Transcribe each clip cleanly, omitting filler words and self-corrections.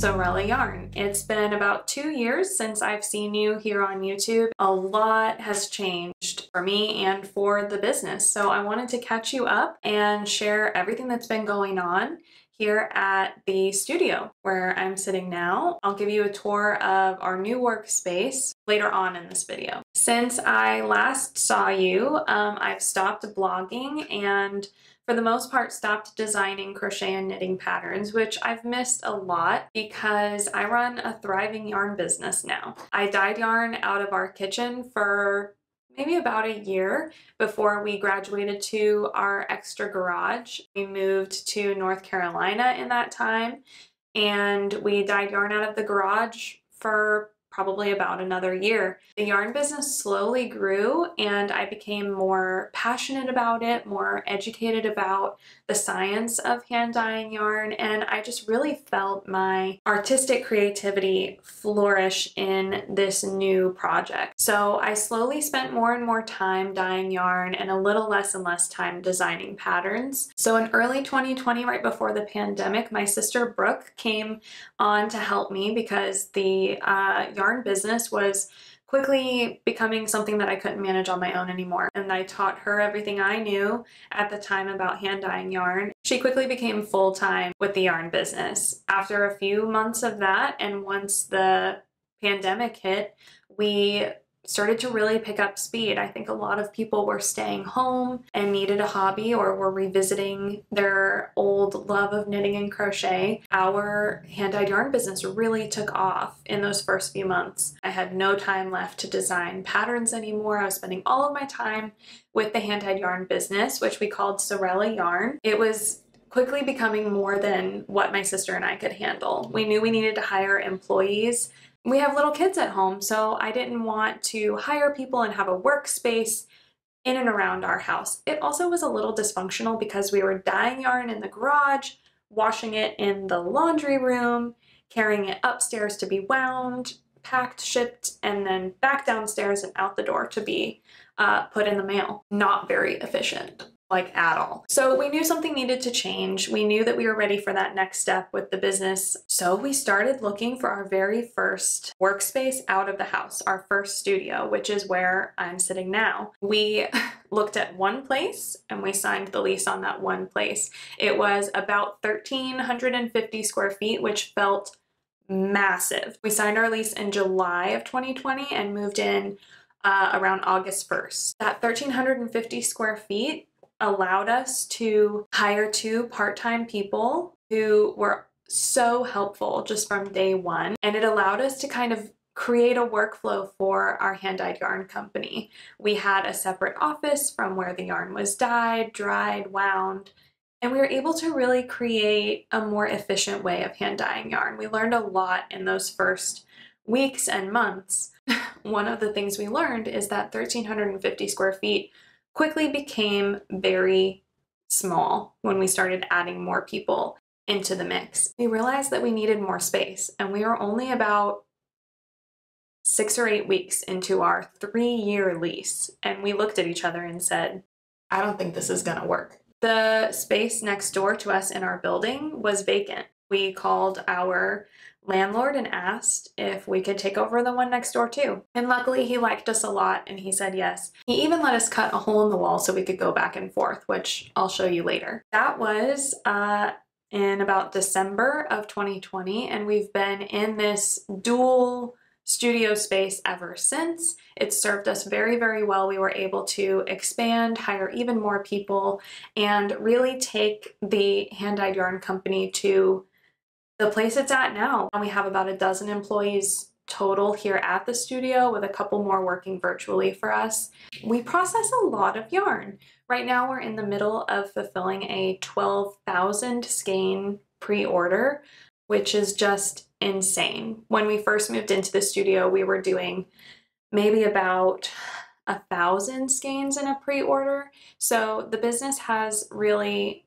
Sewrella yarn. It's been about 2 years since I've seen you here on YouTube. A lot has changed for me and for the business, so I wanted to catch you up and share everything that's been going on here at the studio where I'm sitting now. I'll give you a tour of our new workspace later on in this video. Since I last saw you, I've stopped blogging and for the most part stopped designing crochet and knitting patterns, which I've missed a lot because I run a thriving yarn business now. I dyed yarn out of our kitchen for maybe about a year before we graduated to our extra garage. We moved to North Carolina in that time, and we dyed yarn out of the garage for probably about another year. The yarn business slowly grew and I became more passionate about it, more educated about the science of hand dyeing yarn, and I just really felt my artistic creativity flourish in this new project. So I slowly spent more and more time dyeing yarn and a little less and less time designing patterns. So in early 2020, right before the pandemic, my sister Brooke came on to help me because the yarn business was quickly becoming something that I couldn't manage on my own anymore. And I taught her everything I knew at the time about hand dyeing yarn. She quickly became full-time with the yarn business. After a few months of that, and once the pandemic hit, we started to really pick up speed. I think a lot of people were staying home and needed a hobby or were revisiting their old love of knitting and crochet. Our hand-dyed yarn business really took off in those first few months. I had no time left to design patterns anymore. I was spending all of my time with the hand-dyed yarn business, which we called Sewrella Yarn. It was quickly becoming more than what my sister and I could handle. We knew we needed to hire employees. We have little kids at home, so I didn't want to hire people and have a workspace in and around our house. It also was a little dysfunctional because we were dyeing yarn in the garage, washing it in the laundry room, carrying it upstairs to be wound, packed, shipped, and then back downstairs and out the door to be put in the mail. Not very efficient. Like at all. So we knew something needed to change. We knew that we were ready for that next step with the business. So we started looking for our very first workspace out of the house, our first studio, which is where I'm sitting now. We looked at one place and we signed the lease on that one place. It was about 1,350 square feet, which felt massive. We signed our lease in July of 2020 and moved in around August 1st. That 1,350 square feet allowed us to hire 2 part-time people who were so helpful just from day one. And it allowed us to kind of create a workflow for our hand-dyed yarn company. We had a separate office from where the yarn was dyed, dried, wound, and we were able to really create a more efficient way of hand dyeing yarn. We learned a lot in those first weeks and months. One of the things we learned is that 1,350 square feet quickly became very small when we started adding more people into the mix. We realized that we needed more space, and we were only about 6 or 8 weeks into our 3-year lease, and we looked at each other and said, I don't think this is gonna work. The space next door to us in our building was vacant. We called our landlord and asked if we could take over the one next door too. And luckily he liked us a lot and he said yes. He even let us cut a hole in the wall so we could go back and forth, which I'll show you later. That was in about December of 2020, and we've been in this dual studio space ever since. It served us very, very well. We were able to expand, hire even more people, and really take the hand-dyed yarn company to the place it's at now. We have about a dozen employees total here at the studio, with a couple more working virtually for us. We process a lot of yarn. Right now we're in the middle of fulfilling a 12,000 skein pre-order, which is just insane. When we first moved into the studio, we were doing maybe about 1,000 skeins in a pre-order. So the business has really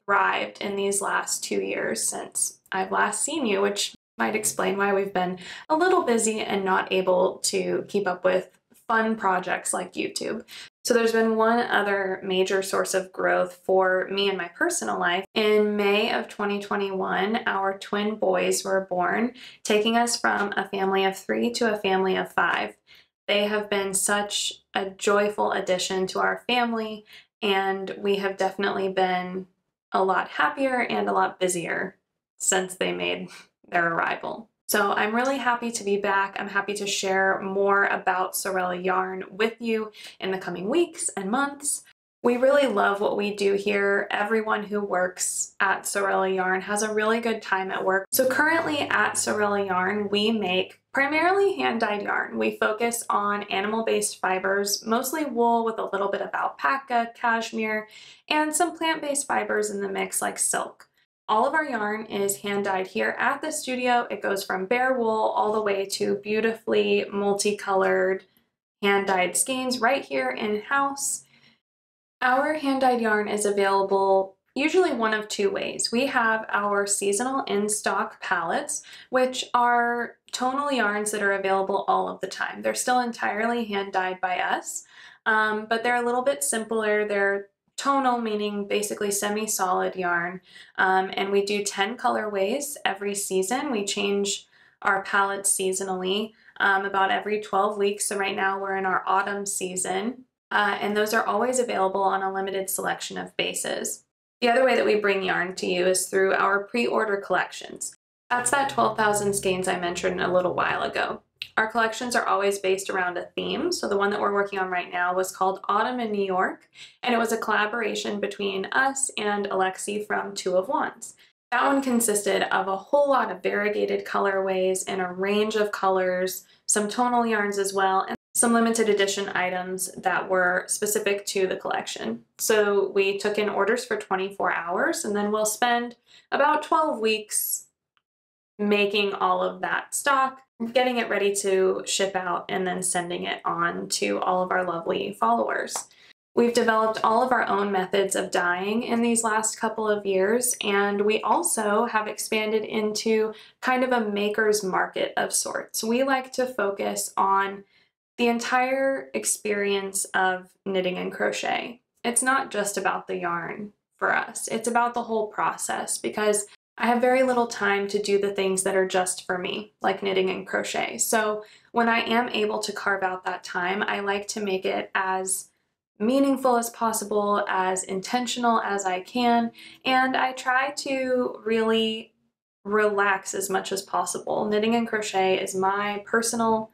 thrived in these last 2 years since I've last seen you, which might explain why we've been a little busy and not able to keep up with fun projects like YouTube. So there's been one other major source of growth for me in my personal life. In May of 2021, our twin boys were born, taking us from a family of 3 to a family of 5. They have been such a joyful addition to our family, and we have definitely been a lot happier and a lot busier since they made their arrival. So I'm really happy to be back. I'm happy to share more about Sewrella yarn with you in the coming weeks and months. We really love what we do here. Everyone who works at Sewrella Yarn has a really good time at work. So currently at Sewrella Yarn, we make primarily hand-dyed yarn. We focus on animal-based fibers, mostly wool with a little bit of alpaca, cashmere, and some plant-based fibers in the mix like silk. All of our yarn is hand-dyed here at the studio. It goes from bare wool all the way to beautifully multicolored hand-dyed skeins right here in-house. Our hand-dyed yarn is available usually one of two ways. We have our seasonal in-stock palettes, which are tonal yarns that are available all of the time. They're still entirely hand-dyed by us, but they're a little bit simpler. They're tonal, meaning basically semi-solid yarn, and we do 10 colorways every season. We change our palettes seasonally about every 12 weeks. So right now we're in our autumn season, and those are always available on a limited selection of bases. The other way that we bring yarn to you is through our pre-order collections. That's that 12,000 skeins I mentioned a little while ago. Our collections are always based around a theme. So the one that we're working on right now was called Autumn in New York, and it was a collaboration between us and Alexi from Two of Wands. That one consisted of a whole lot of variegated colorways in a range of colors, some tonal yarns as well, and some limited edition items that were specific to the collection. So we took in orders for 24 hours, and then we'll spend about 12 weeks making all of that stock, getting it ready to ship out, and then sending it on to all of our lovely followers. We've developed all of our own methods of dyeing in these last couple of years, and we also have expanded into kind of a maker's market of sorts. We like to focus on the entire experience of knitting and crochet. It's not just about the yarn for us, it's about the whole process, because I have very little time to do the things that are just for me, like knitting and crochet. So when I am able to carve out that time, I like to make it as meaningful as possible, as intentional as I can, and I try to really relax as much as possible. Knitting and crochet is my personal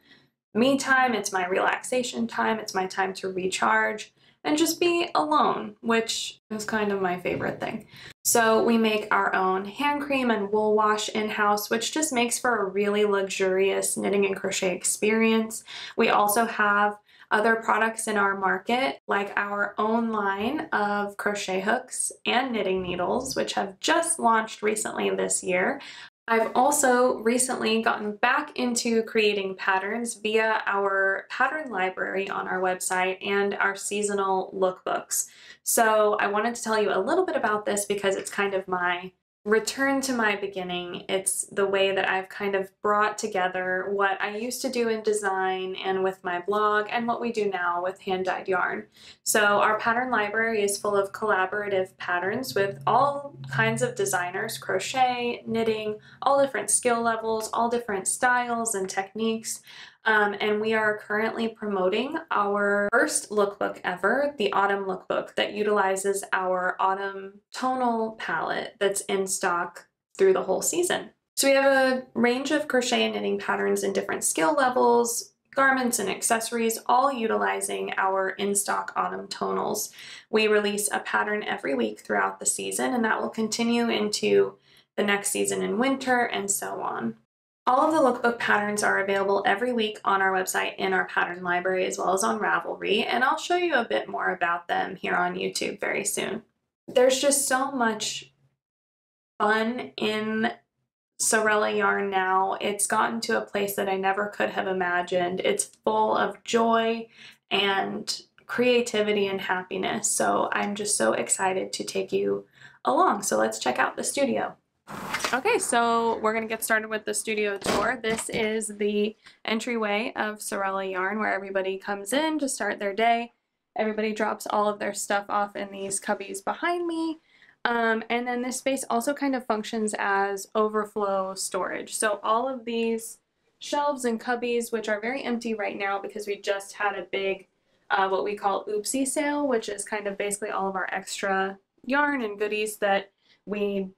me time, it's my relaxation time, it's my time to recharge and just be alone, which is kind of my favorite thing. So we make our own hand cream and wool wash in-house, which just makes for a really luxurious knitting and crochet experience. We also have other products in our market, like our own line of crochet hooks and knitting needles, which have just launched recently this year. I've also recently gotten back into creating patterns via our pattern library on our website and our seasonal lookbooks. So I wanted to tell you a little bit about this because it's kind of my return to my beginning. It's the way that I've kind of brought together what I used to do in design and with my blog and what we do now with hand-dyed yarn. So our pattern library is full of collaborative patterns with all kinds of designers, crochet, knitting, all different skill levels, all different styles and techniques. And we are currently promoting our first lookbook ever, the Autumn Lookbook, that utilizes our autumn tonal palette that's in stock through the whole season. So we have a range of crochet and knitting patterns in different skill levels, garments and accessories, all utilizing our in-stock autumn tonals. We release a pattern every week throughout the season, and that will continue into the next season in winter and so on. All of the lookbook patterns are available every week on our website in our pattern library as well as on Ravelry, and I'll show you a bit more about them here on YouTube very soon. There's just so much fun in Sewrella yarn now. It's gotten to a place that I never could have imagined. It's full of joy and creativity and happiness, so I'm just so excited to take you along. So let's check out the studio. Okay, so we're going to get started with the studio tour. This is the entryway of Sewrella Yarn, where everybody comes in to start their day. Everybody drops all of their stuff off in these cubbies behind me. And then this space also kind of functions as overflow storage. So all of these shelves and cubbies, which are very empty right now because we just had a big, what we call oopsie sale, which is kind of basically all of our extra yarn and goodies that we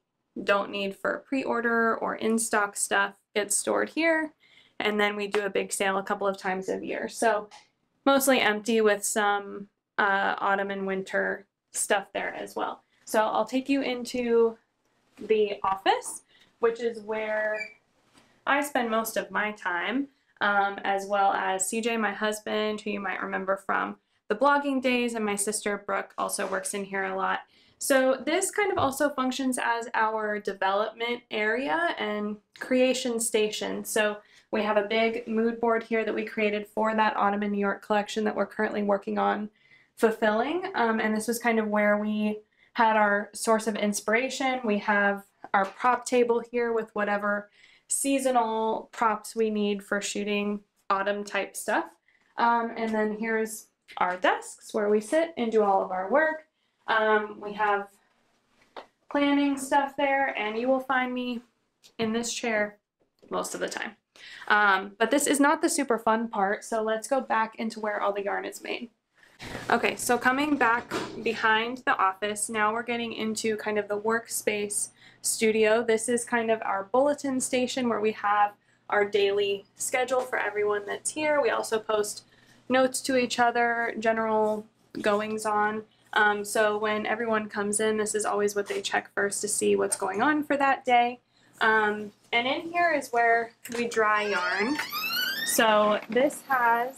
don't need for pre-order or in-stock stuff gets stored here. And then we do a big sale a couple of times a year. So mostly empty with some autumn and winter stuff there as well. So I'll take you into the office, which is where I spend most of my time, as well as CJ, my husband, who you might remember from the blogging days, and my sister Brooke also works in here a lot. So this kind of also functions as our development area and creation station. So we have a big mood board here that we created for that Autumn in New York collection that we're currently working on fulfilling. And this was kind of where we had our source of inspiration. We have our prop table here with whatever seasonal props we need for shooting autumn type stuff. And then here's our desks where we sit and do all of our work. We have planning stuff there, and you will find me in this chair most of the time. But this is not the super fun part, so let's go back into where all the yarn is made. Okay, so coming back behind the office, now we're getting into kind of the workspace studio. This is kind of our bulletin station where we have our daily schedule for everyone that's here. We also post notes to each other, general goings on. So when everyone comes in, this is always what they check first to see what's going on for that day. And in here is where we dry yarn. So this has,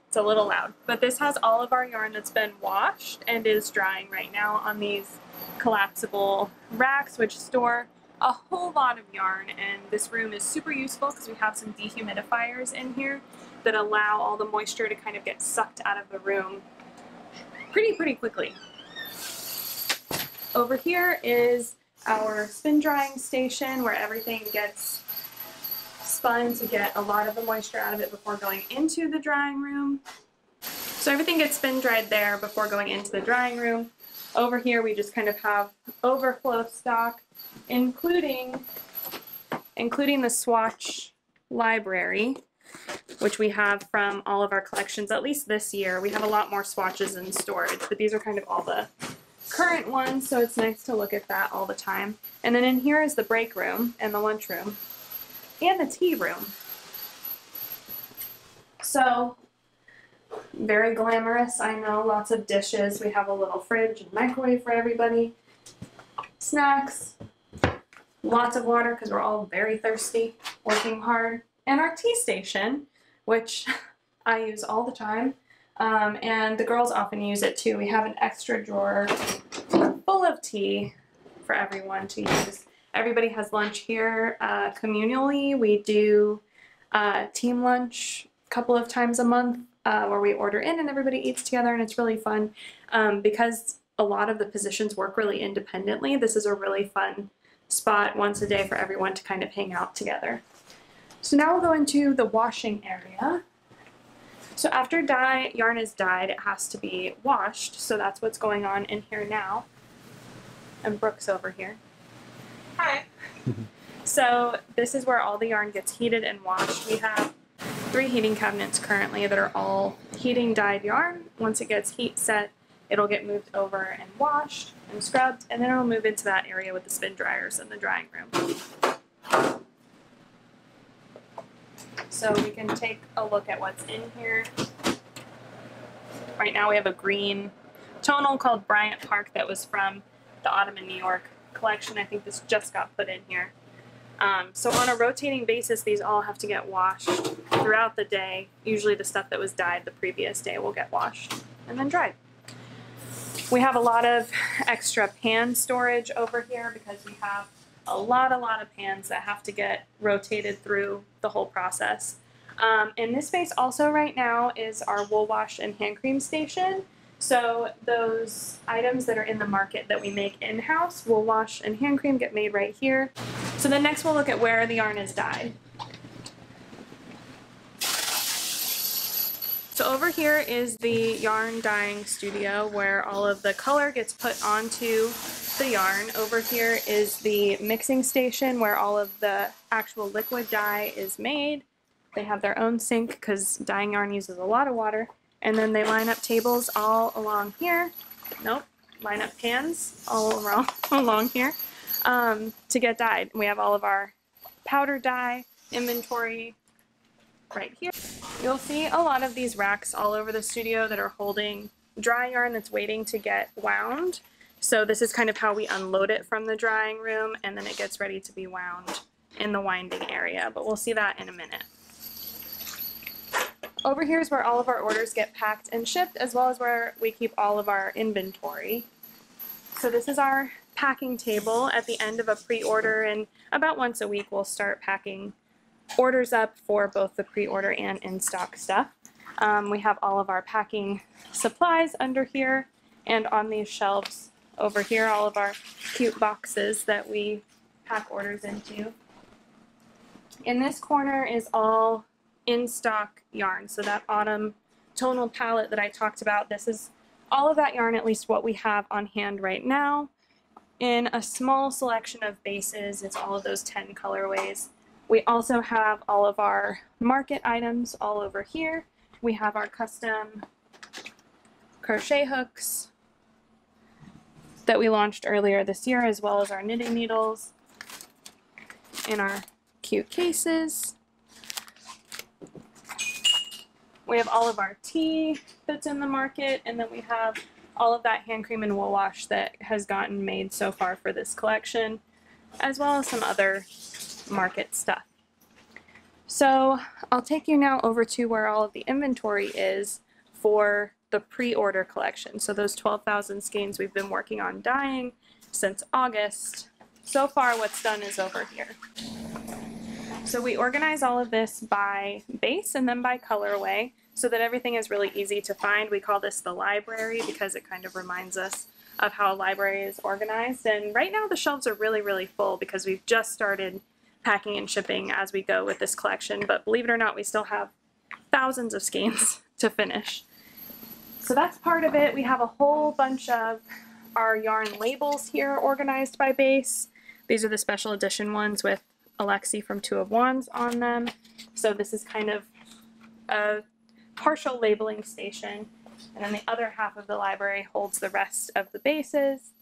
it's a little loud, but this has all of our yarn that's been washed and is drying right now on these collapsible racks, which store a whole lot of yarn. And this room is super useful because we have some dehumidifiers in here that allow all the moisture to kind of get sucked out of the room pretty quickly. Over here is our spin drying station where everything gets spun to get a lot of the moisture out of it before going into the drying room. So everything gets spin dried there before going into the drying room. Over here we just kind of have overflow stock, including the swatch library, which we have from all of our collections, at least this year. We have a lot more swatches in storage, but these are kind of all the current ones, so it's nice to look at that all the time. And then in here is the break room and the lunch room and the tea room. So very glamorous, I know, lots of dishes. We have a little fridge and microwave for everybody. Snacks, lots of water because we're all very thirsty, working hard. And our tea station, which I use all the time, and the girls often use it too. We have an extra drawer full of tea for everyone to use. Everybody has lunch here communally. We do team lunch a couple of times a month where we order in and everybody eats together, and it's really fun. Because a lot of the positions work really independently, this is a really fun spot once a day for everyone to kind of hang out together. So now we'll go into the washing area. So after yarn is dyed, it has to be washed. So that's what's going on in here now. And Brooke's over here. Hi. So this is where all the yarn gets heated and washed. We have 3 heating cabinets currently that are all heating dyed yarn. Once it gets heat set, it'll get moved over and washed and scrubbed, and then it'll move into that area with the spin dryers in the drying room. So we can take a look at what's in here. Right now we have a green tonal called Bryant Park that was from the Autumn in New York collection. I think this just got put in here. So on a rotating basis, these all have to get washed throughout the day. Usually the stuff that was dyed the previous day will get washed and then dried. We have a lot of extra pan storage over here because we have a lot of pans that have to get rotated through the whole process. In this space also right now is our wool wash and hand cream station. So those items that are in the market that we make in-house, wool wash and hand cream, get made right here. So then next we'll look at where the yarn is dyed. So over here is the yarn dyeing studio where all of the color gets put onto the yarn. Over here is the mixing station where all of the actual liquid dye is made. They have their own sink because dyeing yarn uses a lot of water. And then they line up tables all along here. Nope, line up pans all along here to get dyed. We have all of our powder dye inventory right here. You'll see a lot of these racks all over the studio that are holding dry yarn that's waiting to get wound. So this is kind of how we unload it from the drying room, and then it gets ready to be wound in the winding area, but we'll see that in a minute. Over here is where all of our orders get packed and shipped, as well as where we keep all of our inventory. So this is our packing table at the end of a pre-order, and about once a week we'll start packing orders up for both the pre-order and in-stock stuff. We have all of our packing supplies under here, and on these shelves over here, all of our cute boxes that we pack orders into. In this corner is all in-stock yarn, so that autumn tonal palette that I talked about, this is all of that yarn, at least what we have on hand right now. In a small selection of bases, it's all of those 10 colorways. We also have all of our market items all over here. We have our custom crochet hooks that we launched earlier this year, as well as our knitting needles in our cute cases. We have all of our tea that's in the market, and then we have all of that hand cream and wool wash that has gotten made so far for this collection, as well as some other market stuff. So I'll take you now over to where all of the inventory is for the pre-order collection. So those 12,000 skeins we've been working on dyeing since August. So far what's done is over here. So we organize all of this by base and then by colorway so that everything is really easy to find. We call this the library because it kind of reminds us of how a library is organized. And right now the shelves are really full because we've just started packing and shipping as we go with this collection, but believe it or not, we still have thousands of skeins to finish. So that's part of it. We have a whole bunch of our yarn labels here organized by base. These are the special edition ones with Alexi from Two of Wands on them. So this is kind of a partial labeling station, and then the other half of the library holds the rest of the bases.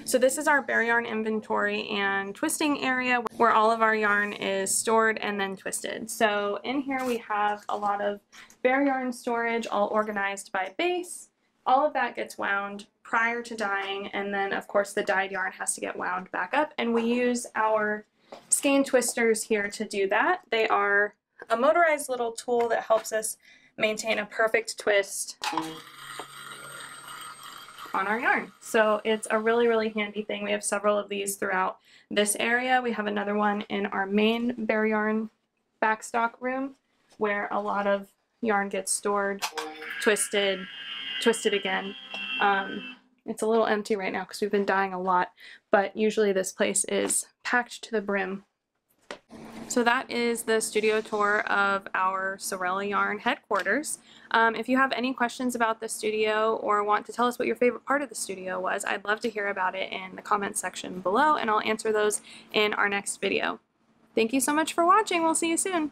So this is our bare yarn inventory and twisting area where all of our yarn is stored and then twisted. So in here we have a lot of bare yarn storage all organized by base. All of that gets wound prior to dyeing, and then of course the dyed yarn has to get wound back up, and we use our skein twisters here to do that. They are a motorized little tool that helps us maintain a perfect twist on our yarn. So it's a really handy thing. We have several of these throughout this area. We have another one in our main bare yarn backstock room where a lot of yarn gets stored, twisted again. It's a little empty right now because we've been dyeing a lot, but usually this place is packed to the brim. So that is the studio tour of our Sewrella Yarn headquarters. If you have any questions about the studio or want to tell us what your favorite part of the studio was, I'd love to hear about it in the comments section below, and I'll answer those in our next video. Thank you so much for watching. We'll see you soon.